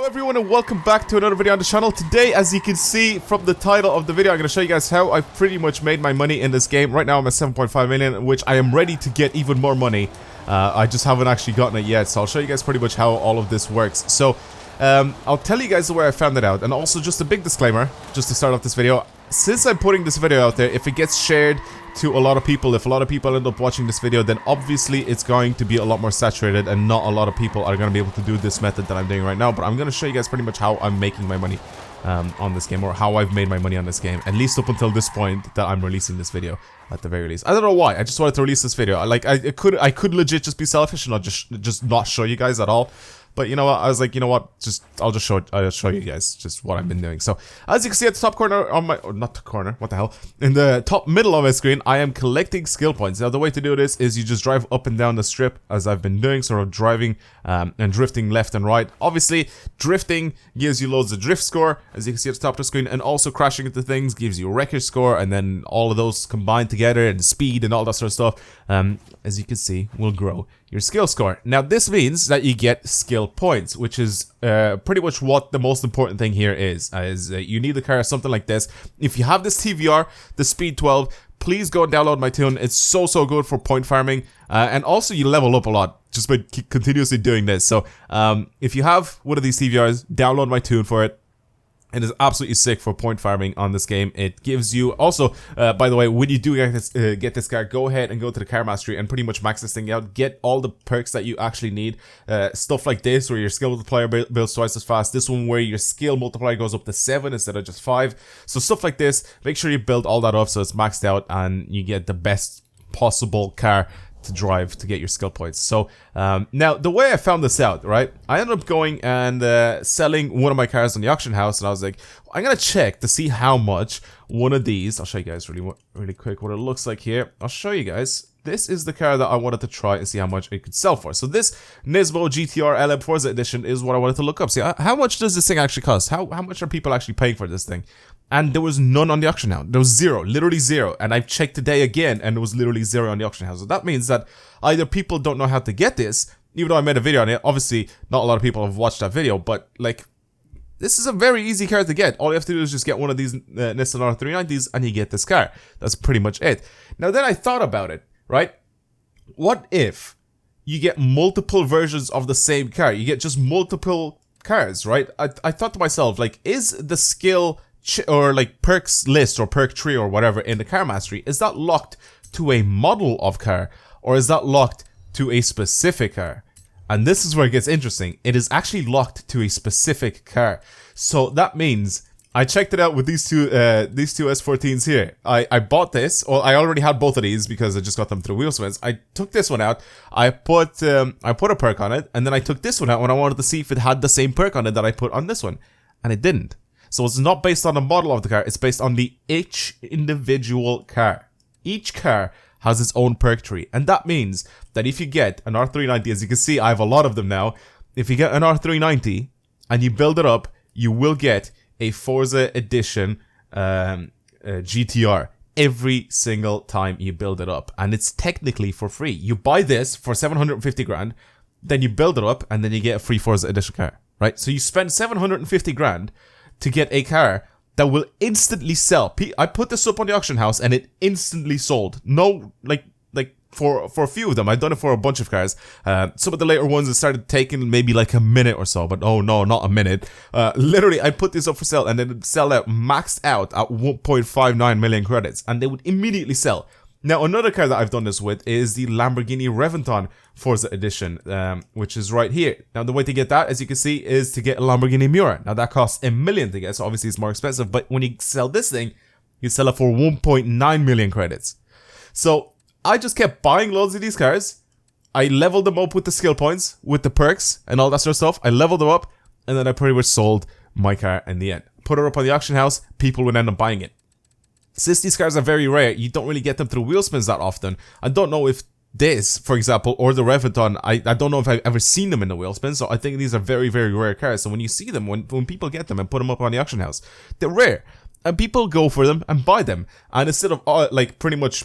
everyone, and welcome back to another video on the channel. Today, as you can see from the title of the video, I'm going to show you guys how I've pretty much made my money in this game. Right now I'm at 7.5 million, which I am ready to get even more money. I just haven't actually gotten it yet, so I'll show you guys pretty much how all of this works. So I'll tell you guys the way I found it out, and also just a big disclaimer just to start off this video. Since I'm putting this video out there, if it gets shared to a lot of people, if a lot of people end up watching this video, then obviously it's going to be a lot more saturated and not a lot of people are going to be able to do this method that I'm doing right now. But I'm going to show you guys pretty much how I'm making my money on this game, or how I've made my money on this game, at least up until this point that I'm releasing this video, at the very least. I don't know why, I just wanted to release this video. Like, I could legit just be selfish and not just not show you guys at all. But you know what, I was like, you know what, I'll just show you guys just what I've been doing. So, as you can see at the top corner on my, or not the corner, what the hell, in the top middle of my screen, I am collecting skill points. Now, the way to do this is you just drive up and down the strip, as I've been doing, sort of driving and drifting left and right. Obviously, drifting gives you loads of drift score, as you can see at the top of the screen, and also crashing into things gives you a wreckage score, and then all of those combined together, and speed and all that sort of stuff, as you can see, will grow your skill score. Now, this means that you get skill points, which is pretty much what the most important thing here is you need the car, something like this. If you have this TVR, the Speed 12, please go and download my tune. It's so good for point farming, and also you level up a lot just by continuously doing this. So if you have one of these TVRs, download my tune for it. It is absolutely sick for point farming on this game. It gives you also, by the way, when you do get this car, go ahead and go to the car mastery and pretty much max this thing out. Get all the perks that you actually need. Stuff like this, where your skill multiplier builds twice as fast. This one where your skill multiplier goes up to 7 instead of just 5. So stuff like this, make sure you build all that up so it's maxed out and you get the best possible car to drive to get your skill points. So now the way I found this out, right, I ended up going and selling one of my cars on the auction house, and I was like, I'm gonna check to see how much one of these, I'll show you guys really quick what it looks like here. I'll show you guys. This is the car that I wanted to try and see how much it could sell for. So this Nismo GTR LM Forza Edition is what I wanted to look up. See, how much does this thing actually cost? How much are people actually paying for this thing? And there was none on the auction house. There was zero, literally zero. And I've checked today again, and there was literally zero on the auction house. So that means that either people don't know how to get this, even though I made a video on it. Obviously, not a lot of people have watched that video, but like, this is a very easy car to get. All you have to do is just get one of these Nissan R390s, and you get this car. That's pretty much it. Now, then I thought about it, right? What if you get multiple versions of the same car? You get just multiple cars, right? I thought to myself, like, is the skill or like perks list or perk tree or whatever in the car mastery, is that locked to a model of car, or is that locked to a specific car? And this is where it gets interesting. It is actually locked to a specific car. So that means I checked it out with these two S14s here. I bought this, or I already had both of these because I just got them through wheel spins. I took this one out, I put a perk on it, and then I took this one out when I wanted to see if it had the same perk on it that I put on this one, and it didn't. So it's not based on the model of the car, it's based on each individual car. Each car has its own perk tree, and that means that if you get an R390, as you can see, I have a lot of them now. If you get an R390 and you build it up, you will get a Forza Edition GTR every single time you build it up, and it's technically for free. You buy this for 750 grand, then you build it up, and then you get a free Forza Edition car, right? So you spend 750 grand to get a car that will instantly sell. I put this up on the auction house and it instantly sold. No, like for a few of them. I've done it for a bunch of cars. Some of the later ones, it started taking maybe like a minute or so, but oh no, not a minute. Literally, I put this up for sale and then it sell out, maxed out at 1.59 million credits, and they would immediately sell. Now, another car that I've done this with is the Lamborghini Reventon Forza Edition, which is right here. Now, the way to get that, as you can see, is to get a Lamborghini Miura. Now, that costs $1 million to get, so obviously it's more expensive. But when you sell this thing, you sell it for 1.9 million credits. So, I just kept buying loads of these cars. I leveled them up with the skill points, with the perks, and all that sort of stuff. I leveled them up, and then I pretty much sold my car in the end. Put it up on the auction house, people would end up buying it. Since these cars are very rare, you don't really get them through wheel spins that often. I don't know if this, for example, or the Reventon, I don't know if I've ever seen them in the wheel spin, so I think these are very rare cars. So when you see them, when people get them and put them up on the auction house, they're rare. And people go for them and buy them. And instead of like pretty much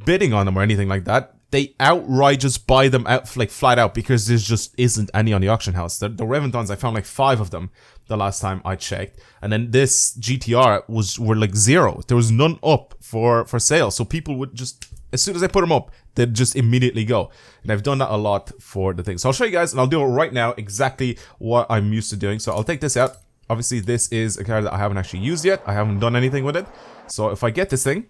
bidding on them or anything like that, they outright just buy them out like flat out because there just isn't any on the auction house. The Reventons, I found like 5 of them the last time I checked, and then this GTR were like 0. There was none up for sale, so people would just, as soon as I put them up, they'd just immediately go. And I've done that a lot for the thing. So I'll show you guys, and I'll do it right now exactly what I'm used to doing. So I'll take this out. Obviously, this is a car that I haven't actually used yet. I haven't done anything with it. So if I get this thing,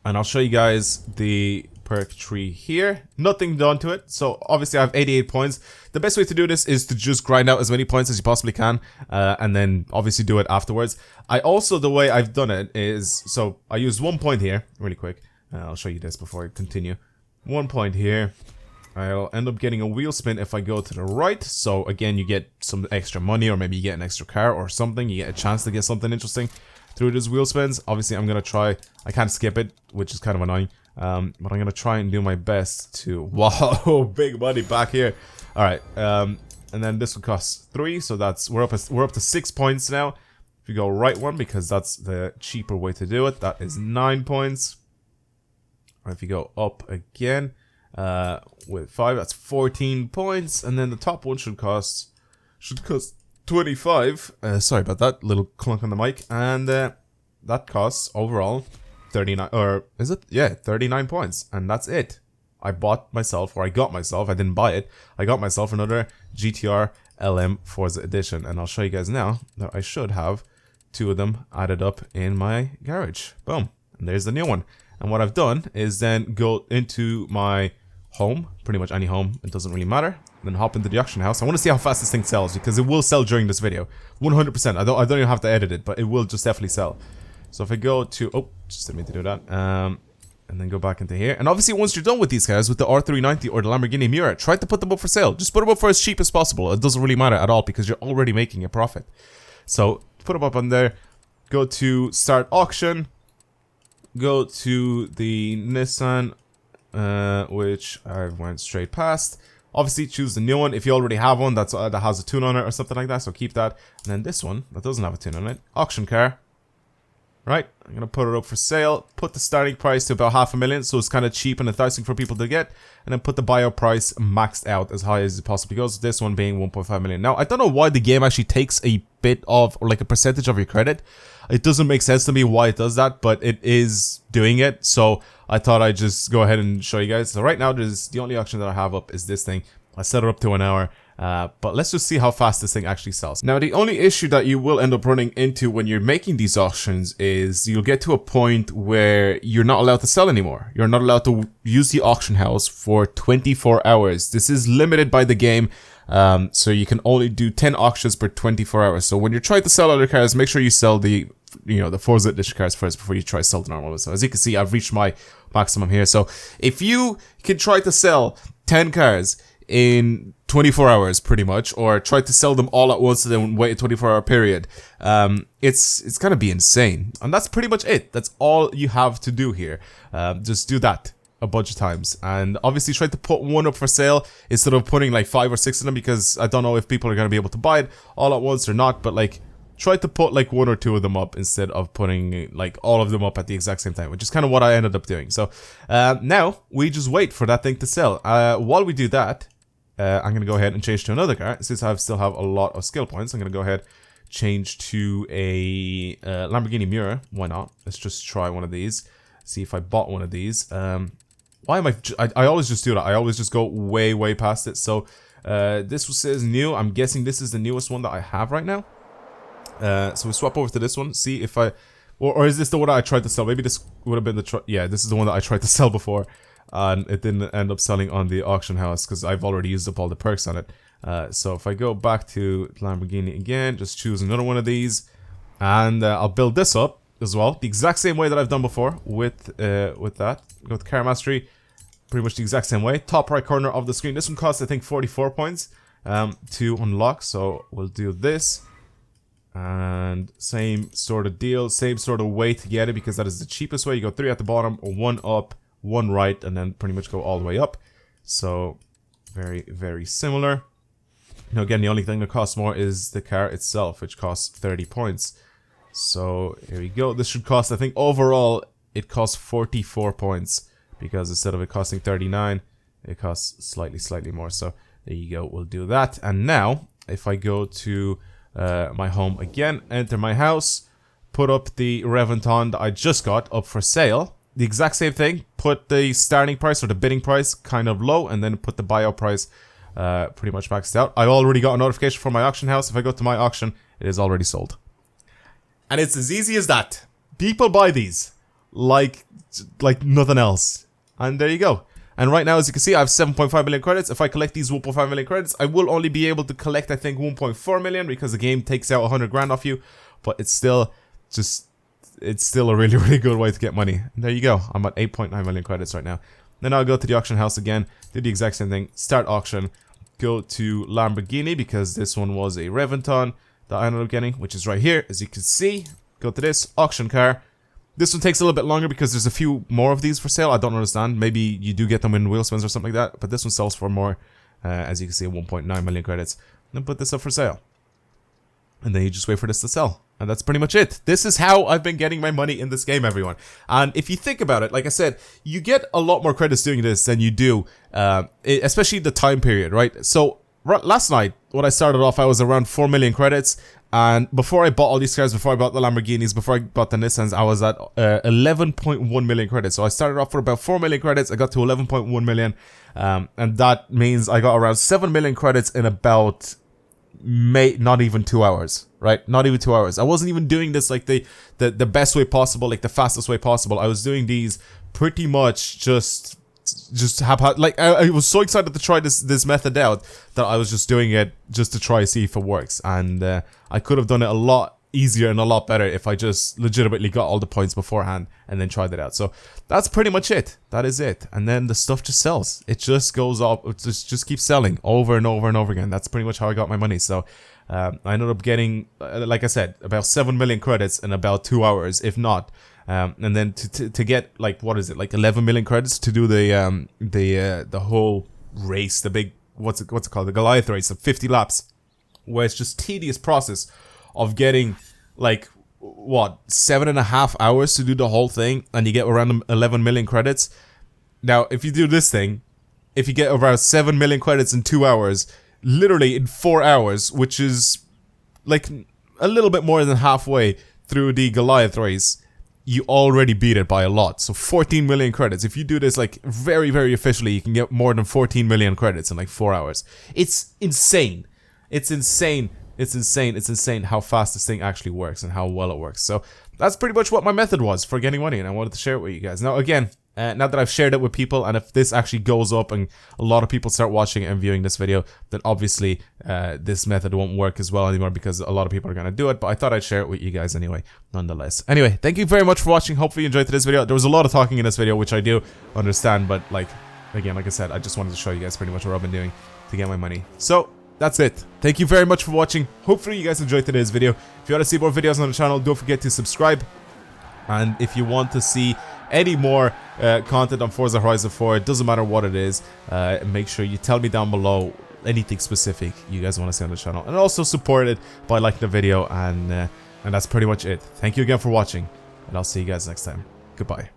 and I'll show you guys the perk tree here. Nothing done to it. So obviously I have 88 points. The best way to do this is to just grind out as many points as you possibly can, and then obviously do it afterwards. The way I've done it is, so I used 1 point here, really quick. I'll show you this before I continue. 1 point here. I'll end up getting a wheel spin if I go to the right. So again, you get some extra money, or maybe you get an extra car or something. You get a chance to get something interesting through these wheel spins. Obviously, I'm going to try. I can't skip it, which is kind of annoying. But I'm going to try and do my best to... Wow, big money back here. All right. And then this will cost 3. So that's we're up to 6 points now. If you go right one, because that's the cheaper way to do it, that is 9 points. Or if you go up again with 5, that's 14 points. And then the top one should cost 25. Sorry about that little clunk on the mic. And that costs overall 39, or is it? Yeah, 39 points. And that's it. I bought myself, or I got myself, I didn't buy it, I got myself another GTR LM Forza Edition. And I'll show you guys now that I should have 2 of them added up in my garage. Boom. And there's the new one. And what I've done is then go into my home, pretty much any home, it doesn't really matter. Then hop into the auction house. I want to see how fast this thing sells, because it will sell during this video. 100%. I don't even have to edit it, but it will just definitely sell. So if I go to... Oh, just didn't mean to do that. And then go back into here. And obviously, once you're done with these cars, with the R390 or the Lamborghini Miura, try to put them up for sale. Just put them up for as cheap as possible. It doesn't really matter at all, because you're already making a profit. So put them up on there. Go to Start Auction. Go to the Nissan, which I went straight past. Obviously, choose the new one. If you already have one that has a tune on it or something like that, so keep that. And then this one that doesn't have a tune on it, auction car. Right, I'm gonna put it up for sale. Put the starting price to about $500,000, so it's kind of cheap and enticing for people to get. And then put the buyout price maxed out as high as it possibly goes. This one being 1.5 million. Now, I don't know why the game actually takes a bit of, or like a percentage of your credit. It doesn't make sense to me why it does that, but it is doing it. So I thought I'd just go ahead and show you guys. So right now, the only auction that I have up is this thing. I set it up to an hour. But let's just see how fast this thing actually sells. Now, the only issue that you will end up running into when you're making these auctions is you'll get to a point where you're not allowed to sell anymore. You're not allowed to use the auction house for 24 hours. This is limited by the game. So you can only do 10 auctions per 24 hours. So when you're trying to sell other cars, make sure you sell the Forza Edition cars first before you try to sell the normal ones. So as you can see, I've reached my maximum here. So if you can try to sell 10 cars in 24 hours pretty much, or try to sell them all at once and then wait a 24-hour period, it's gonna be insane. And that's pretty much it. That's all you have to do here. Just do that a bunch of times, and obviously try to put one up for sale instead of putting like 5 or 6 of them, because I don't know if people are gonna be able to buy it all at once or not. But like, try to put like 1 or 2 of them up instead of putting like all of them up at the exact same time, which is kind of what I ended up doing. So now we just wait for that thing to sell. While we do that, I'm going to go ahead and change to another car. Since I still have a lot of skill points, I'm going to go ahead, change to a Lamborghini Miura. Why not? Let's just try one of these. See if I bought one of these. Why am I always just do that. I always just go way past it. So this says new. I'm guessing this is the newest one that I have right now. So we swap over to this one. See if I... Or is this the one that I tried to sell? Maybe this would have been the... Yeah, this is the one that I tried to sell before. And it didn't end up selling on the auction house because I've already used up all the perks on it. So if I go back to Lamborghini again, just choose another one of these, and I'll build this up as well, the exact same way that I've done before with that. Go to Car Mastery, pretty much the exact same way. Top right corner of the screen. This one costs I think 44 points to unlock. So we'll do this, and same sort of deal, same sort of way to get it, because that is the cheapest way. You go 3 at the bottom, 1 up, 1 right, and then pretty much go all the way up. So very similar. Now again, the only thing that costs more is the car itself, which costs 30 points. So here we go. This should cost, I think overall it costs 44 points because instead of it costing 39, it costs slightly more. So there you go, we'll do that. And now if I go to my home again, enter my house, put up the Reventon that I just got up for sale, the exact same thing, put the starting price or the bidding price kind of low, and then put the buyout price pretty much maxed out. I already got a notification from my auction house. If I go to my auction, it is already sold. And it's as easy as that. People buy these like nothing else. And there you go. And right now, as you can see, I have 7.5 million credits. If I collect these 1.5 million credits, I will only be able to collect, I think, 1.4 million because the game takes out 100 grand off you. But it's still a really good way to get money. And there you go. I'm at 8.9 million credits right now. Then I'll go to the auction house again, do the exact same thing, start auction, go to Lamborghini because this one was a Reventon that I ended up getting, which is right here, as you can see. Go to this auction car. This one takes a little bit longer because there's a few more of these for sale. I don't understand. Maybe you do get them in wheel spins or something like that, but this one sells for more. As you can see, 1.9 million credits. Then put this up for sale. And then you just wait for this to sell. And that's pretty much it. This is how I've been getting my money in this game, everyone. And if you think about it, like I said, you get a lot more credits doing this than you do, especially the time period, right? So last night, when I started off, I was around 4 million credits. And before I bought all these cars, before I bought the Lamborghinis, before I bought the Nissans, I was at 11.1 million credits. So I started off for about 4 million credits. I got to 11.1 million. And that means I got around 7 million credits in about not even 2 hours, right? Not even 2 hours. I wasn't even doing this like the best way possible, like the fastest way possible. I was doing these pretty much just like I was so excited to try this method out that I was just doing it just to try see if it works. And I could have done it a lot easier and a lot better if I just legitimately got all the points beforehand and then tried it out. So that's pretty much it. That is it. And then the stuff just sells. It just goes up. It just keeps selling over and over and over again. That's pretty much how I got my money. So I ended up getting, like I said, about 7 million credits in about 2 hours, if not. And then to get like, what is it, like 11 million credits to do the whole race, the big, what's it called, the Goliath race of 50 laps, where it's just tedious process of getting like what 7.5 hours to do the whole thing, and you get around 11 million credits. Now, if you do this thing, if you get around 7 million credits in 2 hours, literally in 4 hours, which is like a little bit more than halfway through the Goliath race, you already beat it by a lot. So 14 million credits. If you do this like very, very officially, you can get more than 14 million credits in like 4 hours. It's insane. It's insane. It's insane. It's insane how fast this thing actually works and how well it works. So that's pretty much what my method was for getting money, and I wanted to share it with you guys. Now, again, now that I've shared it with people, and if this actually goes up and a lot of people start watching and viewing this video, then obviously this method won't work as well anymore because a lot of people are going to do it. But I thought I'd share it with you guys anyway, nonetheless. Anyway, thank you very much for watching. Hopefully you enjoyed today's video. There was a lot of talking in this video, which I do understand, but like, again, like I said, I just wanted to show you guys pretty much what I've been doing to get my money. So that's it. Thank you very much for watching. Hopefully you guys enjoyed today's video. If you want to see more videos on the channel, don't forget to subscribe. And if you want to see any more content on Forza Horizon 4, it doesn't matter what it is, make sure you tell me down below anything specific you guys want to see on the channel. And also support it by liking the video, and that's pretty much it. Thank you again for watching, and I'll see you guys next time. Goodbye.